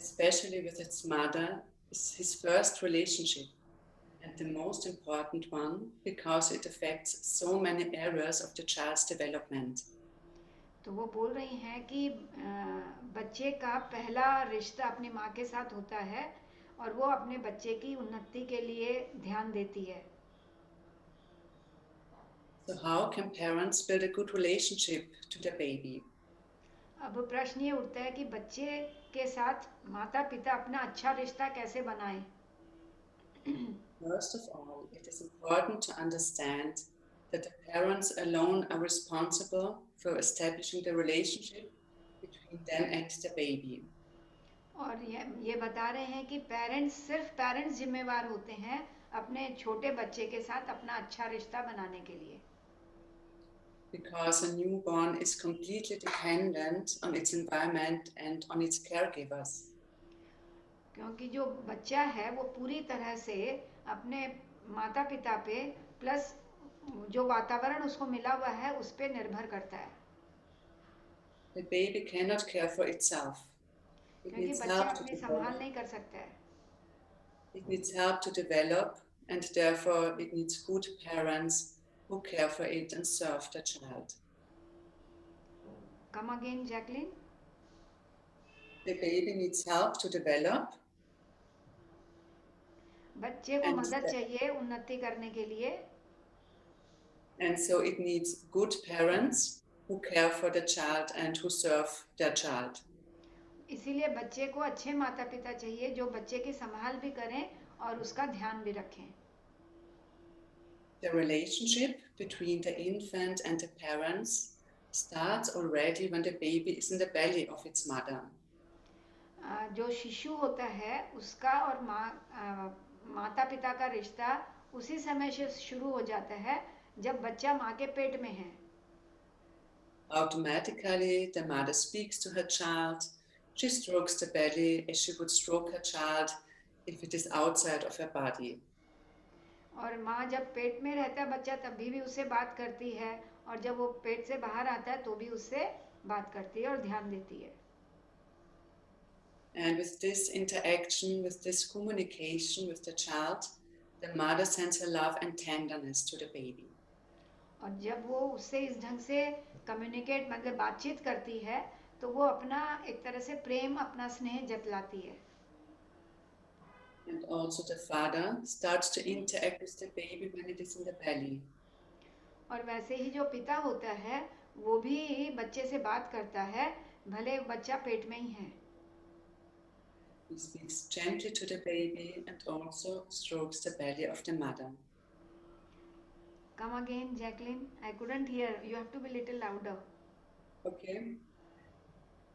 especially with its mother, is his first relationship and the most important one because it affects so many areas of the child's development. तो वो बोल रही हैं कि बच्चे का पहला रिश्ता अपनी माँ के साथ होता है और वो अपने बच्चे की उन्नति के लिए ध्यान देती है। So how can parents build a good relationship to the baby? अब प्रश्न ये उठता है कि बच्चे के साथ माता पिता अपना अच्छा रिश्ता कैसे बनाएं। First of all, it is important to understand that the parents alone are responsible for establishing the relationship between them and the baby. और ये बता रहे हैं कि सिर्फ पेरेंट्स जिम्मेवार होते हैं अपने छोटे बच्चे के साथ अपना अच्छा रिश्ता बनाने के लिए। Because a newborn is completely dependent on its environment and on its caregivers. क्योंकि जो बच्चा है वो पूरी तरह से अपने माता पिता पे प्लस जो वातावरण उसको मिला हुआ है उस पे निर्भर करता है। The baby cannot care for itself. It क्योंकि needs बच्चा help to अपनी संभाल develop. नहीं कर सकता है। It needs help to develop, and therefore it needs good parents who care for it and serve the child. Come again Jacqueline. The baby needs help to develop, बच्चे को and मदद the, चाहिए उन्नति करने के लिए। and so it needs good parents who care for the child and who serve their child. इसीलिए बच्चे को अच्छे माता पिता चाहिए जो बच्चे की संभाल भी करें और उसका ध्यान भी रखें। The relationship between the infant and the parents starts already when the baby is in the belly of its mother. जो शिशु होता है उसका और माता पिता का रिश्ता उसी समय से शुरू हो जाता है जब बच्चा माँ के पेट में है। Automatically, the mother speaks to her child. She strokes the belly as she would stroke her child if it is outside of her body. और माँ जब पेट में रहता है बच्चा तभी भी उससे बात करती है और जब वो पेट से बाहर आता है तो भी उससे बात करती है और ध्यान देती है। And with this interaction, with this communication with the child, the mother sends her love and tenderness to the baby. और जब वो उससे इस ढंग से कम्युनिकेट मतलब बातचीत करती है तो वो अपना एक तरह से प्रेम अपना स्नेह जतलाती है। And also the father starts to interact with the baby when it is in the belly. और वैसे ही जो पिता होता है वो भी बच्चे से बात करता है भले बच्चा पेट में ही है। He speaks gently to the baby and also strokes the belly of the mother. Come again Jacqueline I couldn't hear you have to be little louder. Okay.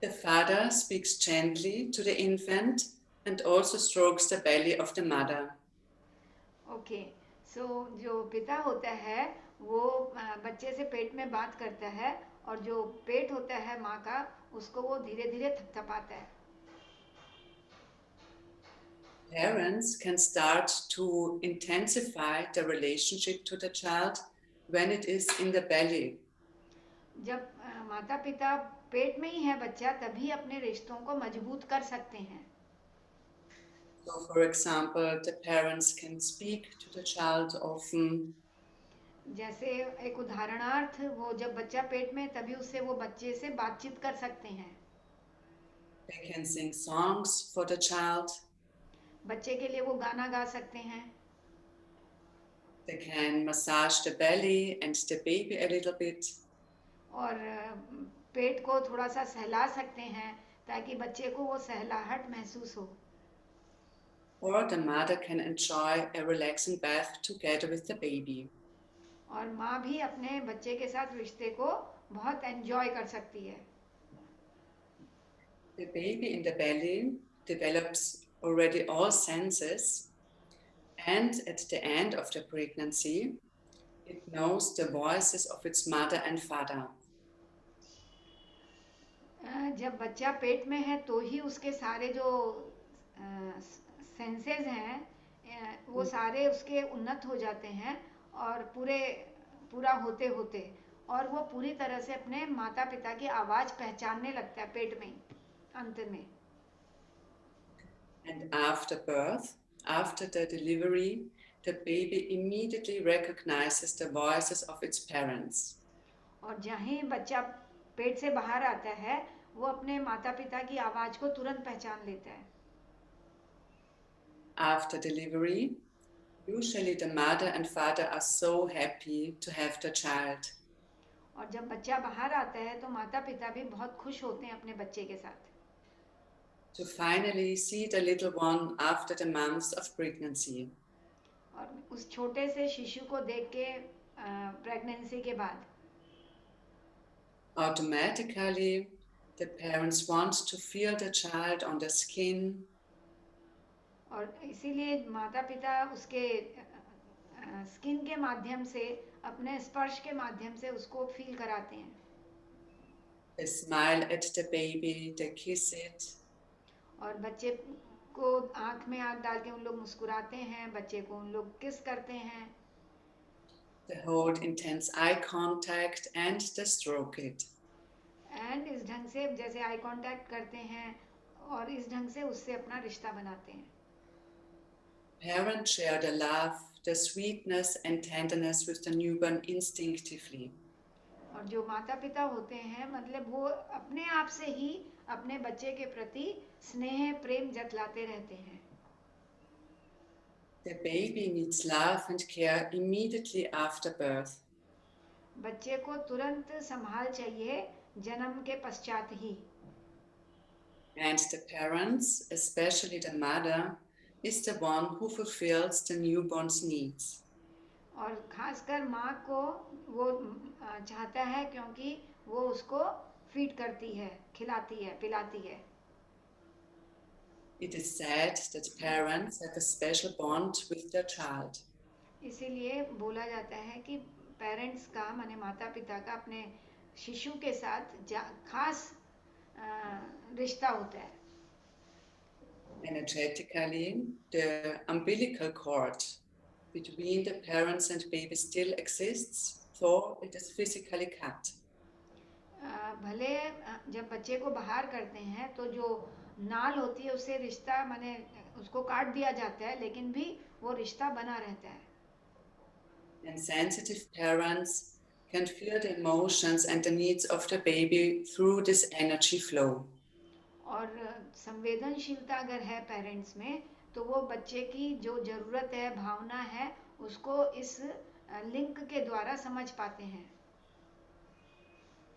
The father speaks gently to the infant and also strokes the belly of the mother. Okay so जो पिता होता है वो बच्चे से पेट में बात करता है और जो पेट होता है माँ का उसको वो धीरे धीरे थपथपाता है। Parents can start to intensify the relationship to the child when it is in the belly. जब माता पिता पेट में ही है बच्चा तभी अपने रिश्तों को मजबूत कर सकते हैं। So, for example, the parents can speak to the child often. जैसे एक उदाहरणार्थ वो जब बच्चा पेट में तभी उससे वो बच्चे से बातचीत कर सकते हैं। They can sing songs for the child. बच्चे के लिए वो गाना गा सकते हैं। They can massage the belly and the baby a little bit. और पेट को थोड़ा सा सहला सकते हैं ताकि बच्चे को वो सहलाहट महसूस हो। Or the mother can enjoy a relaxing bath together with the baby. और माँ भी अपने बच्चे के साथ रिश्ते को बहुत एंजॉय कर सकती है। The baby in the belly develops already all senses, and at the end of the pregnancy, it knows the voices of its mother and father. जब बच्चा पेट में है तो ही उसके सारे जो सेंसेस हैं वो सारे उसके उन्नत हो जाते हैं और पूरा होते होते और वो पूरी तरह से अपने माता पिता की आवाज़ पहचानने लगता है पेट में ही अंत में। And after birth, after the delivery, the baby immediately recognizes the voices of its parents. और जहाँ ही बच्चा पेट से बाहर आता है वो अपने माता पिता की आवाज को तुरंत पहचान लेता है. After delivery, usually the mother and father are so happy to have the child. और जब बच्चा बाहर आता है तो माता पिता भी बहुत खुश होते हैं अपने बच्चे के साथ. To finally see the little one after the months of pregnancy. और उस छोटे से शिशु को देख के प्रेगनेंसी के बाद Automatically, the parents want to feel the child on the skin. और इसीलिए माता पिता उसके स्किन के माध्यम से अपने स्पर्श के माध्यम से उसको फील कराते हैं. They smile at the baby, they kiss it. और बच्चे को आंख में आंख डाल के उन लोग मुस्कुराते हैं, बच्चे को उन लोग किस करते हैं. They hold intense eye contact and they stroke it. And इस ढंग से जैसे आई कांटेक्ट करते हैं और इस ढंग से उससे अपना रिश्ता बनाते हैं. Parents share the love, the sweetness and tenderness with the newborn instinctively. और जो माता पिता होते हैं मतलब वो अपने आप से ही अपने बच्चे के प्रति स्नेह प्रेम जतलाते रहते हैं. The baby needs love and care immediately after birth. बच्चे को तुरंत संभाल चाहिए जन्म के पश्चात ही. And the parents, especially the mother, is the one who fulfills the newborn's needs. और खासकर माँ को वो चाहता है क्योंकि वो उसको फीड करती है, खिलाती है, पिलाती है. It is said that parents have a special bond with their child. इसीलिए बोला जाता है कि पेरेंट्स का माने माता पिता का अपने शिशु के साथ खास रिश्ता होता है. Energetically, the umbilical cord between the parents and baby still exists, though it is physically cut. भले जब बच्चे को बाहर करते हैं तो जो नाल होती है उससे रिश्ता माने उसको काट दिया जाता है लेकिन भी वो रिश्ता बना रहता है. And sensitive parents can feel the emotions and the needs of the baby through this energy flow. और संवेदनशीलता अगर है पेरेंट्स में तो वो बच्चे की जो जरूरत है भावना है उसको इस लिंक के द्वारा समझ पाते हैं.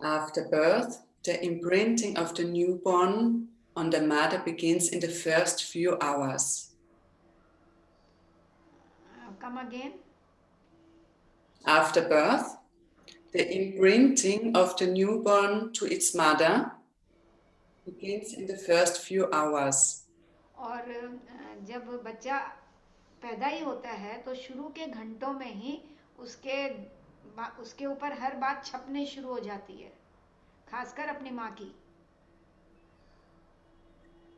After birth, the imprinting of the newborn on the mother begins in the first few hours. Come again. After birth, the imprinting of the newborn to its mother begins in the first few hours. और जब बच्चा पैदा ही होता है तो शुरू के घंटों में ही उसके ऊपर हर बात छपने शुरू हो जाती है, खासकर अपनी माँ की.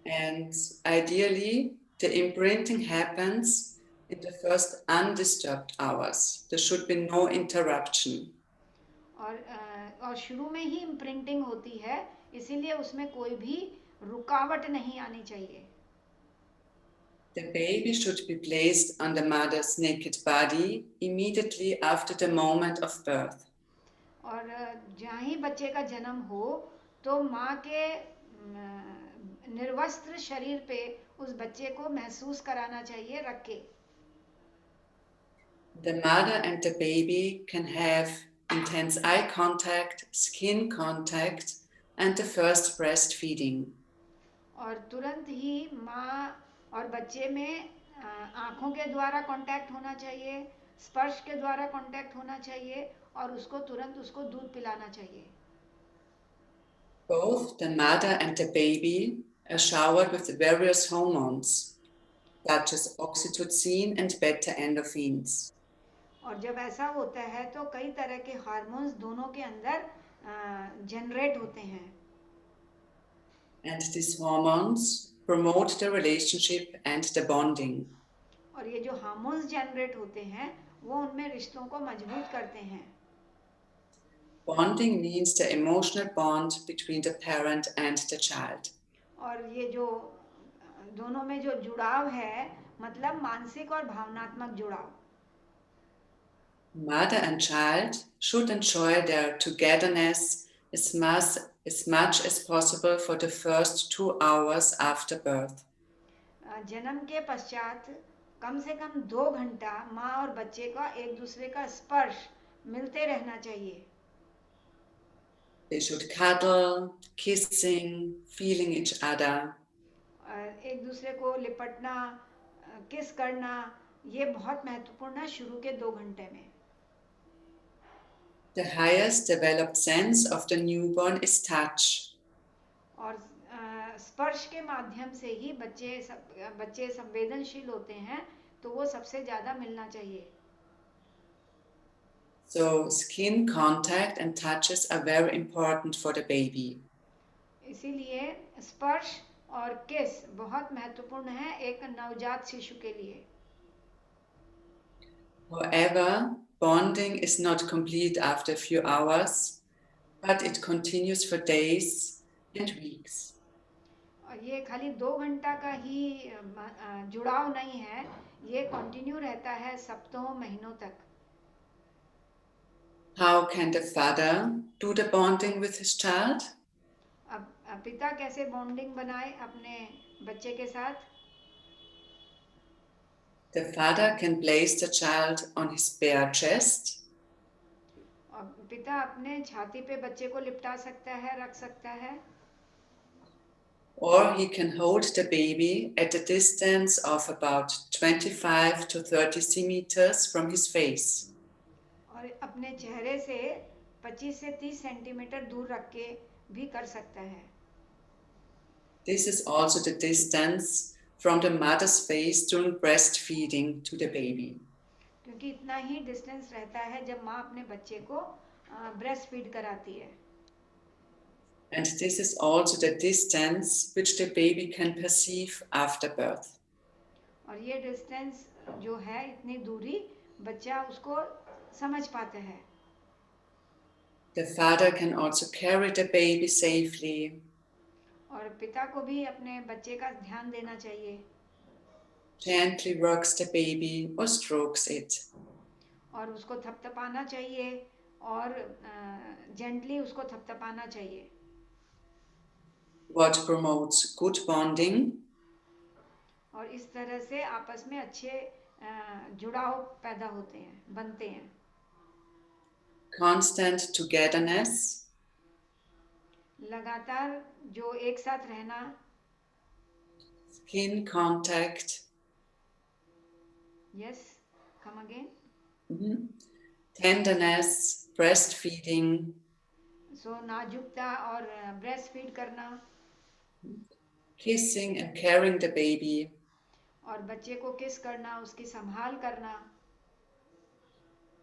And ideally, the imprinting happens in the first undisturbed hours. There should be no interruption. और शुरू में ही इम्प्रिंटिंग होती है इसीलिए उसमें कोई भी रुकावट नहीं आनी चाहिए. The baby should be placed on the mother's naked body immediately after the moment of birth. और जहाँ ही बच्चे का जन्म हो तो माँ के निर्वस्त्र शरीर पे उस बच्चे को महसूस कराना चाहिए रख के. The mother and the baby can have intense eye contact, skin contact, and the first breastfeeding. और तुरंत ही माँ और बच्चे में आँखों के द्वारा कांटेक्ट होना चाहिए, स्पर्श के द्वारा कांटेक्ट होना चाहिए और उसको तुरंत उसको दूध पिलाना चाहिए. Both the mother and the baby are showered with various hormones, such as oxytocin and beta-endorphins. और जब ऐसा होता है तो कई तरह के हार्मोन्स दोनों के अंदर जनरेट होते हैं. And these hormones promote the relationship and the bonding. और ये जो हार्मोन्स जनरेट होते हैं वो उनमें रिश्तों को मजबूत करते हैं. Bonding means the emotional bond between the parent and the child. और ये जो दोनों में जो जुड़ाव है मतलब मानसिक और भावनात्मक जुड़ाव. Mother and child should enjoy their togetherness as much as possible for the first 2 hours after birth. जन्म के पश्चात कम से कम 2 घंटा माँ और बच्चे का एक दूसरे का स्पर्श मिलते रहना चाहिए. They should cuddle, kissing, feeling each other. एक दूसरे को लिपटना, किस करना, ये बहुत महत्वपूर्ण है शुरू के 2 घंटे में. The highest developed sense of the newborn is touch. और स्पर्श के माध्यम से ही बच्चे संवेदनशील होते हैं, तो वो सबसे ज़्यादा मिलना चाहिए. So skin contact and touches are very important for the baby. इसीलिए स्पर्श और किस बहुत महत्वपूर्ण है एक नवजात शिशु के लिए. However, bonding is not complete after a few hours, but it continues for days and weeks. और ये खाली 2 घंटा का ही जुड़ाव नहीं है, ये कंटिन्यू रहता है सप्ताहों महीनों तक. How can the father do the bonding with his child? अब पिता कैसे बॉन्डिंग बनाए अपने बच्चे के साथ? The father can place the child on his bare chest. और पिता अपने छाती पे बच्चे को लिपटा सकता है, रख सकता है. Or he can hold the baby at a distance of about 25 to 30 centimeters from his face. और अपने चेहरे से 25 से 30 सेंटीमीटर दूर रख के भी कर सकता है. This is also the distance from the mother's face during breastfeeding to the baby. क्योंकि इतना ही डिस्टेंस रहता है जब माँ अपने बच्चे को ब्रेस्ट फीड कराती है. And this is also the distance which the baby can perceive after birth. और ये डिस्टेंस जो है, इतनी दूरी बच्चा उसको समझ पाता है. The father can also carry the baby safely. और पिता को भी अपने बच्चे का ध्यान देना चाहिए. Gently rocks the baby or strokes it. और उसको थपथपाना चाहिए और जेंटली उसको थपथपाना चाहिए. What promotes good bonding? और इस तरह से आपस में अच्छे जुड़ाव पैदा होते हैं, बनते हैं. Constant togetherness. लगातार जो एक साथ रहना. Skin contact. Yes, come again. Tenderness, breastfeeding. So नाजुकता और ब्रेस्ट फीड करना. Kissing and carrying the baby. और बच्चे को किस करना, उसकी संभाल करना.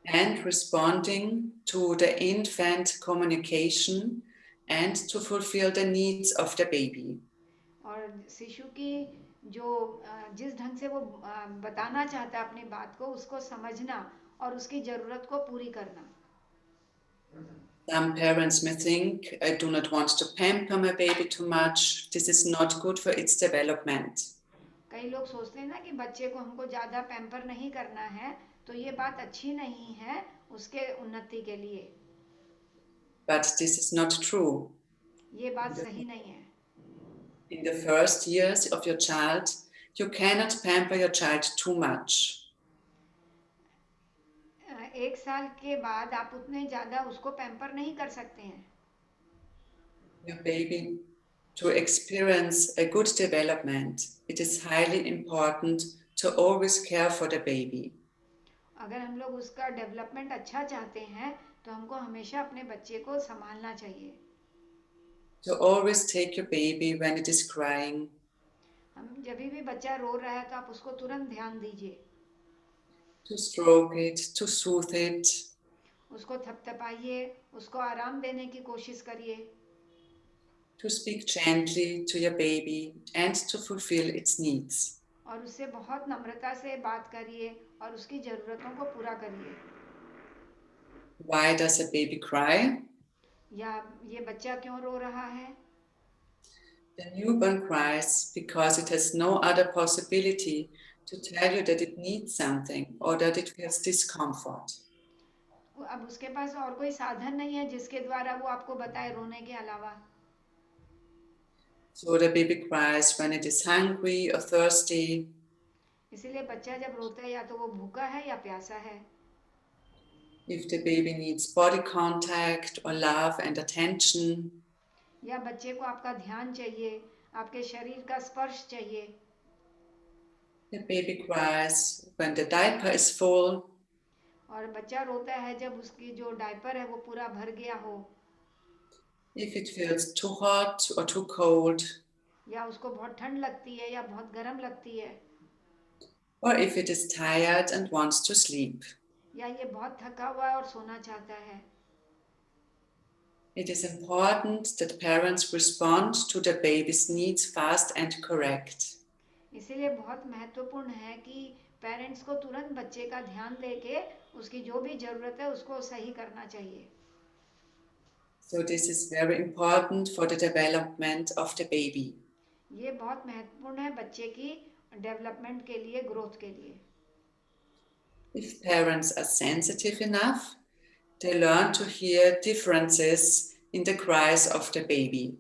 And responding to the infant communication and to fulfill the needs of the baby. और शिशु की जो जिस ढंग से वो बताना चाहता है अपनी बात को, उसको समझना और उसकी जरूरत को पूरी करना. Some parents may think, I do not want to pamper my baby too much. This is not good for its development. कई लोग सोचते हैं ना कि बच्चे को हमको ज़्यादा पैम्पर नहीं करना है, तो ये बात अच्छी नहीं है उसके उन्नति के लिए. But this is not true. ये बात सही नहीं है. In the first years of your child, you cannot pamper your child too much. 1 साल के बाद आप उतने ज़्यादा उसको पैम्पर नहीं कर सकते हैं. Your baby, to experience a good development, it is highly important to always care for the baby. अगर हम लोग उसका डेवलपमेंट अच्छा चाहते हैं, तो हमको हमेशा अपने बच्चे को संभालना चाहिए. To always take your baby when it is crying. हम जब भी बच्चा रो रहा है तो आप उसको तुरंत ध्यान दीजिए. To stroke it, to soothe it. उसको थपथपाइए, उसको आराम देने की कोशिश करिए. To speak gently to your baby and to fulfill its needs. और उससे बहुत नम्रता से बात करिए और उसकी ज़रूरतों को पूरा करिए. Why does a baby cry? या ये बच्चा क्यों रो रहा है? The newborn cries because it has no other possibility to tell you that it needs something or that it feels discomfort. अब उसके पास और कोई साधन नहीं है जिसके द्वारा वो आपको बताए रोने के अलावा. So the baby cries when it is hungry or thirsty. इसीलिए बच्चा जब रोता है या तो वो भूखा है या प्यासा है. If the baby needs body contact or love and attention. या बच्चे को आपका ध्यान चाहिए, आपके शरीर का स्पर्श चाहिए. The baby cries when the diaper is full. और बच्चा रोता है जब उसकी जो डायपर है वो पूरा भर गया हो. If it feels too hot or too cold. या उसको बहुत ठंड लगती है या बहुत गर्म लगती है. Or if it is tired and wants to sleep. या ये बहुत थका हुआ है और सोना चाहता है. It is important that parents respond to the baby's needs fast and correct. इसीलिए बहुत महत्वपूर्ण है कि पेरेंट्स को तुरंत बच्चे का ध्यान देके उसकी जो भी जरूरत है उसको सही करना चाहिए. So this is very important for the development of the baby. ये बहुत महत्वपूर्ण है बच्चे की डेवलपमेंट के लिए, ग्रोथ के लिए. If parents are sensitive enough, they learn to hear differences in the cries of the baby.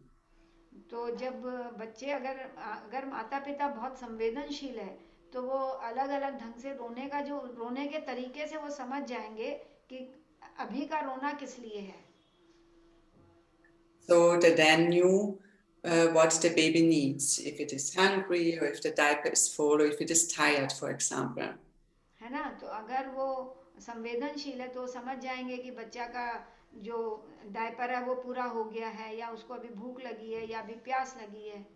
तो जब बच्चे अगर माता पिता बहुत संवेदनशील है तो वो अलग अलग ढंग से रोने के तरीके से वो समझ जाएंगे कि अभी का रोना किस लिए है. So they then knew what the baby needs, if it is hungry or if the diaper is full or if it is tired, for example. है ना. तो अगर वो संवेदनशील है तो समझ जाएंगे कि बच्चा का जो डायपर है वो पूरा हो गया है या उसको अभी भूख लगी है या अभी प्यास लगी है.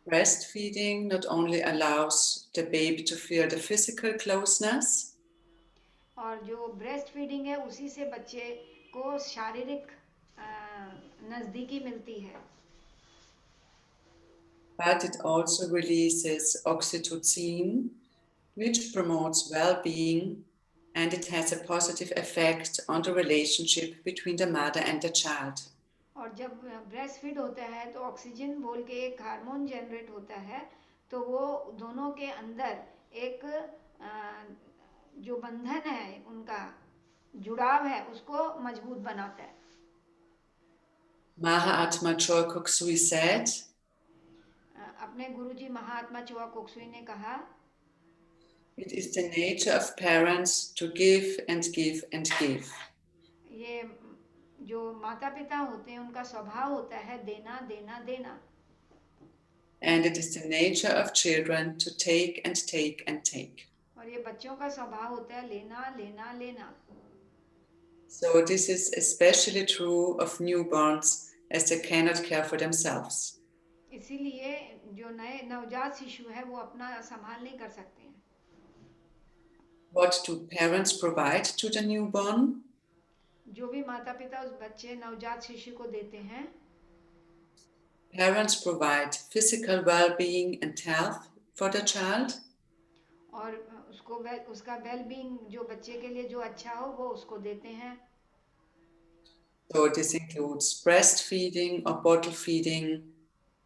Breastfeeding not only allows the baby to feel the physical closeness. और जो ब्रेस्ट फीडिंग है उसी से बच्चे को शारीरिक नजदीकी मिलती है. But it also releases oxytocin, which promotes well-being, and it has a positive effect on the relationship between the mother and the child. और जब ब्रेस्ट फीड होता है तो ऑक्सीजन बोल के एक हार्मोन जनरेट होता है तो वो दोनों के अंदर एक जो बंधन है उनका जुड़ाव है उसको मजबूत बनाता है. Mahatma Choa Kok Sui said, अपने गुरुजी महात्मा चोआ कोक्सुई ने कहा, it is the nature of parents to give and give and give. ये जो माता पिता होते हैं उनका स्वभाव होता है देना देना देना. And it is the nature of children to take and take and take. और ये बच्चों का स्वभाव होता है लेना लेना लेना. So this is especially true of newborns as they cannot care for themselves. इसीलिए जो नए नवजात शिशु है वो अपना संभाल नहीं कर सकते हैं. What do parents provide to the newborn? जो भी माता पिता उस बच्चे नवजात शिशु को देते हैं. Parents provide physical well-being and health for the child. और उसका वेल बीइंग जो बच्चे के लिए जो अच्छा हो वो उसको देते हैं. So this includes breastfeeding or bottle feeding,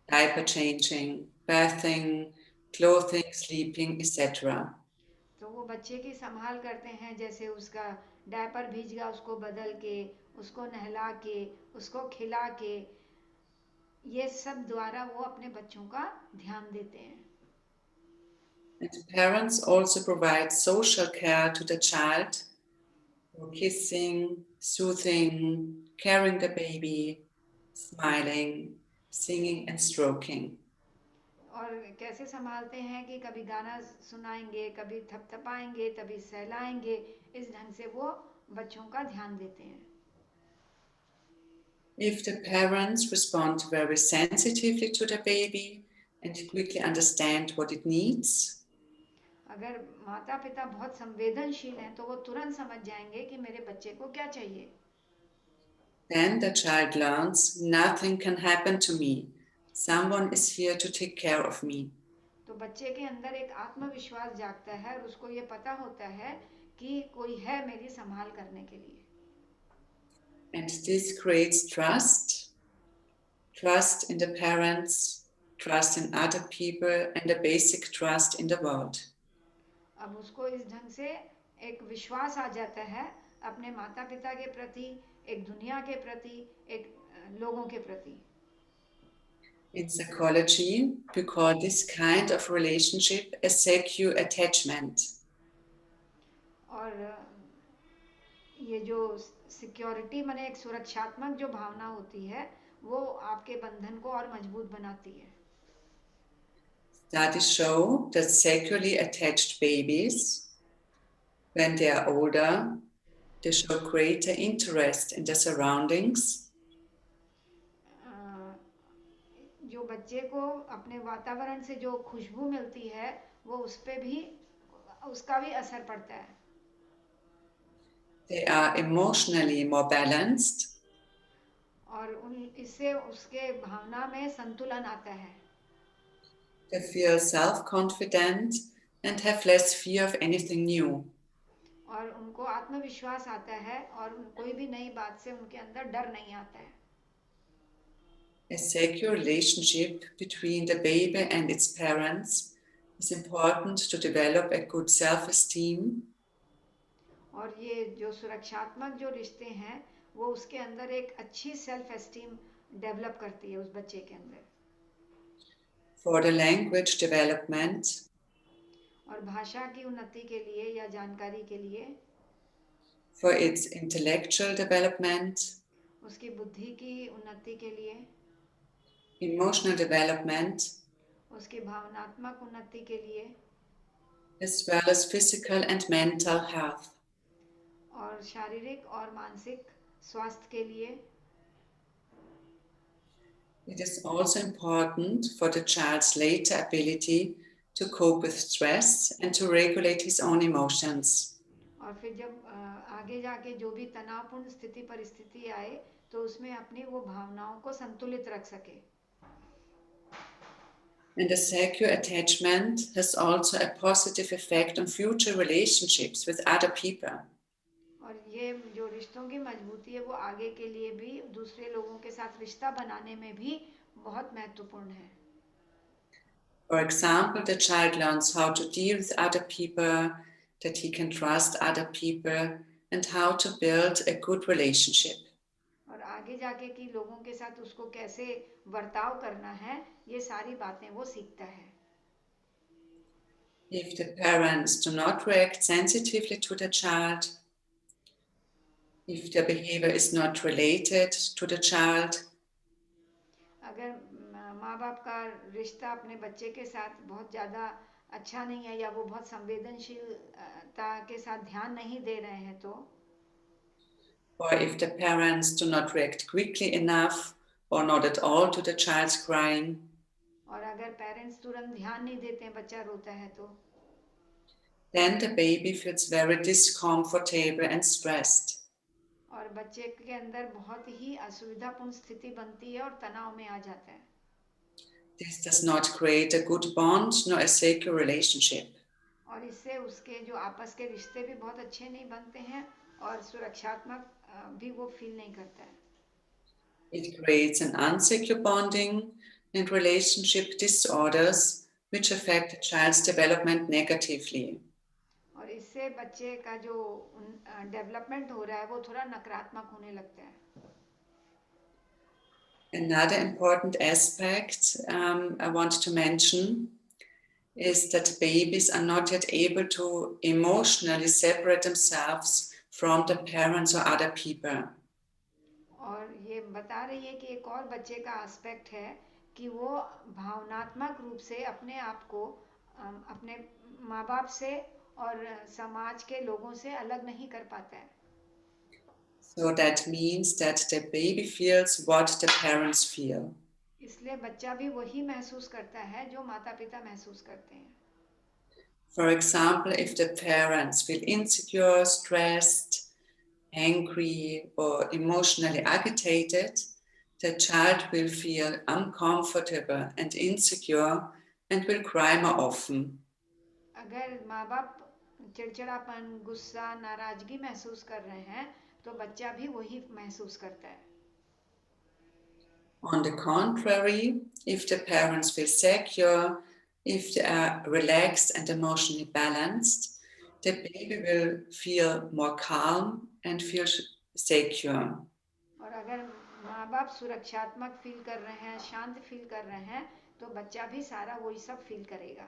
diaper changing, bathing, clothing, sleeping, etc. तो वो बच्चे की संभाल करते हैं जैसे उसका डायपर भीग गया उसको बदल के, उसको नहला के, उसको खिला के, ये सब द्वारा वो अपने बच्चों का ध्यान देते हैं. And parents also provide social care to the child through kissing, soothing, carrying the baby, smiling, singing and stroking. और कैसे संभालते हैं कि कभी गाना सुनाएंगे, कभी थपथपाएंगे, कभी सहलाएंगे, इस ढंग से वो बच्चों का ध्यान देते हैं. If the parents respond very sensitively to the baby and quickly understand what it needs, अगर माता पिता बहुत संवेदनशील हैं तो वो तुरंत समझ जाएंगे कि मेरे बच्चे को क्या चाहिए. then the child learns nothing can happen to me. Someone is here to take care of me. तो बच्चे के अंदर एक आत्मविश्वास जागता है और उसको ये पता होता है कि कोई है मेरी संभाल करने के लिए. And this creates trust, trust in the parents, trust in other people, and a basic trust in the world. अब उसको इस ढंग से एक विश्वास आ जाता है अपने माता पिता के प्रति, एक दुनिया के प्रति, एक लोगों के प्रति. In psychology, we call this kind of relationship a secure attachment. और ये जो सिक्योरिटी माने एक सुरक्षात्मक जो भावना होती है वो आपके बंधन को और मजबूत बनाती है. Studies show that securely attached babies, when they are older, they show greater interest in their surroundings. जो बच्चे को अपने वातावरण से जो खुशबू मिलती है वो उस पे भी उसका भी असर पड़ता है. They are emotionally more balanced. और इससे उसके भावना में संतुलन आता है. They feel self-confident and have less fear of anything new. और उनको आत्मविश्वास आता है और कोई भी नई बात से उनके अंदर डर नहीं आता है. A secure relationship between the baby and its parents is important to develop a good self-esteem. और ये जो सुरक्षात्मक जो रिश्ते हैं वो उसके अंदर एक अच्छी सेल्फ एस्टीम डेवलप करती है उस बच्चे के अंदर. For the language development, और भाषा की उन्नति के लिए या जानकारी के लिए, for its intellectual development, उसकी बुद्धि की उन्नति के लिए, emotional development, उसकी भावनात्मक उन्नति के लिए, as well as physical and mental health. और शारीरिक और मानसिक स्वास्थ्य के लिए. It is also important for the child's later ability to cope with stress and to regulate his own emotions. और फिर जब आगे जाके जो भी तनावपूर्ण स्थिति परिस्थिति आए तो उसमें अपनी वो भावनाओं को संतुलित रख सके. And a secure attachment has also a positive effect on future relationships with other people. और ये जो रिश्तों की मजबूती है वो आगे के लिए भी दूसरे लोगों के साथ रिश्ता बनाने में भी बहुत महत्वपूर्ण है. For example, the child learns how to deal with other people, that he can trust other people, and how to build a good relationship. और आगे जाके कि लोगों के साथ उसको कैसे बर्ताव करना है ये सारी बातें वो सीखता है. If the parents do not react sensitively to the child, if their behavior is not related to the child, अगर माँ बाप का रिश्ता अपने बच्चे के साथ बहुत ज़्यादा अच्छा नहीं है या वो बहुत संवेदनशीलता के साथ ध्यान नहीं दे रहे हैं तो, or if the parents do not react quickly enough or not at all to the child's crying, और अगर पेरेंट्स तुरंत ध्यान नहीं देते हैं बच्चा रोता है तो, then the baby feels very discomfortable and stressed. और बच्चे के अंदर बहुत ही असुविधापूर्ण स्थिति बनती है और तनाव में आ जाता है. This does not create a good bond nor a secure relationship. और इससे उसके जो आपस के रिश्ते भी बहुत अच्छे नहीं बनते हैं और सुरक्षात्मक भी वो फील नहीं करता है. It creates an unsecure bonding and relationship disorders which affect the child's development negatively. और इससे बच्चे का जो डेवलपमेंट हो रहा है वो थोड़ा नकारात्मक होने लगता है. Another important aspect I want to mention is that babies are not yet able to emotionally separate themselves from the parents or other people. और ये बता रही है कि एक और बच्चे का एस्पेक्ट है कि वो भावनात्मक रूप से अपने आप को अपने माँ बाप से और समाज के लोगों से अलग नहीं कर पाता है. So that means that the baby feels what the parents feel. इसलिए बच्चा भी वही महसूस करता है जो माता पिता महसूस करते हैं. For example, if the parents feel insecure, stressed, angry, or emotionally agitated, the child will feel uncomfortable and insecure and will cry more often. अगर माँ बाप चिड़चिड़ापन, गुस्सा, नाराजगी महसूस कर रहे हैं तो बच्चा भी वही महसूस करता है. On the contrary, if the parents feel secure, if they are relaxed and emotionally balanced, the baby will feel more calm and feel secure. और अगर माँ बाप सुरक्षात्मक फील कर रहे हैं, शांत फील कर रहे हैं, तो बच्चा भी सारा वही सब फील करेगा.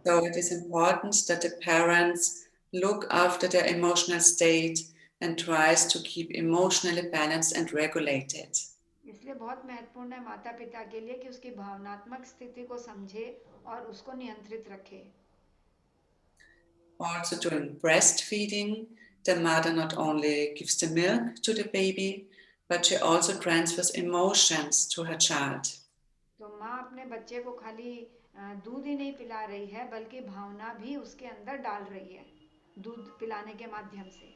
So it is important that the parents look after their emotional state and tries to keep emotionally balanced and regulated. इसलिए बहुत महत्वपूर्ण है माता पिता के लिए कि उसकी भावनात्मक स्थिति को समझे और उसको नियंत्रित रखे. Also during breastfeeding, the mother not only gives the milk to the baby, but she also transfers emotions to her child. तो माँ अपने बच्चे को खाली दूध ही नहीं पिला रही है, बल्कि भावना भी उसके अंदर डाल रही है दूध पिलाने के माध्यम से.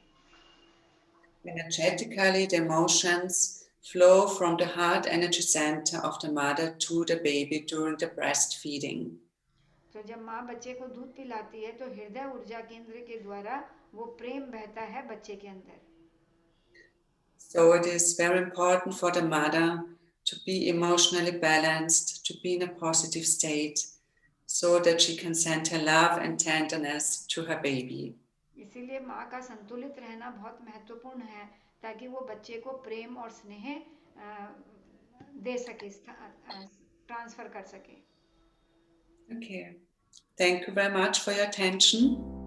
Energetically, the emotions flow from the heart energy center of the mother to the baby during the breastfeeding. तो जब माँ बच्चे को दूध पिलाती है, तो हृदय ऊर्जा केंद्र के द्वारा वो प्रेम बहता है बच्चे के अंदर. So it is very important for the mother to be emotionally balanced, to be in a positive state, so that she can send her love and tenderness to her baby. इसीलिए माँ का संतुलित रहना बहुत महत्वपूर्ण है, ताकि वो बच्चे को प्रेम और स्नेह दे सके, ट्रांसफर कर सके. Okay. Thank you very much for your attention.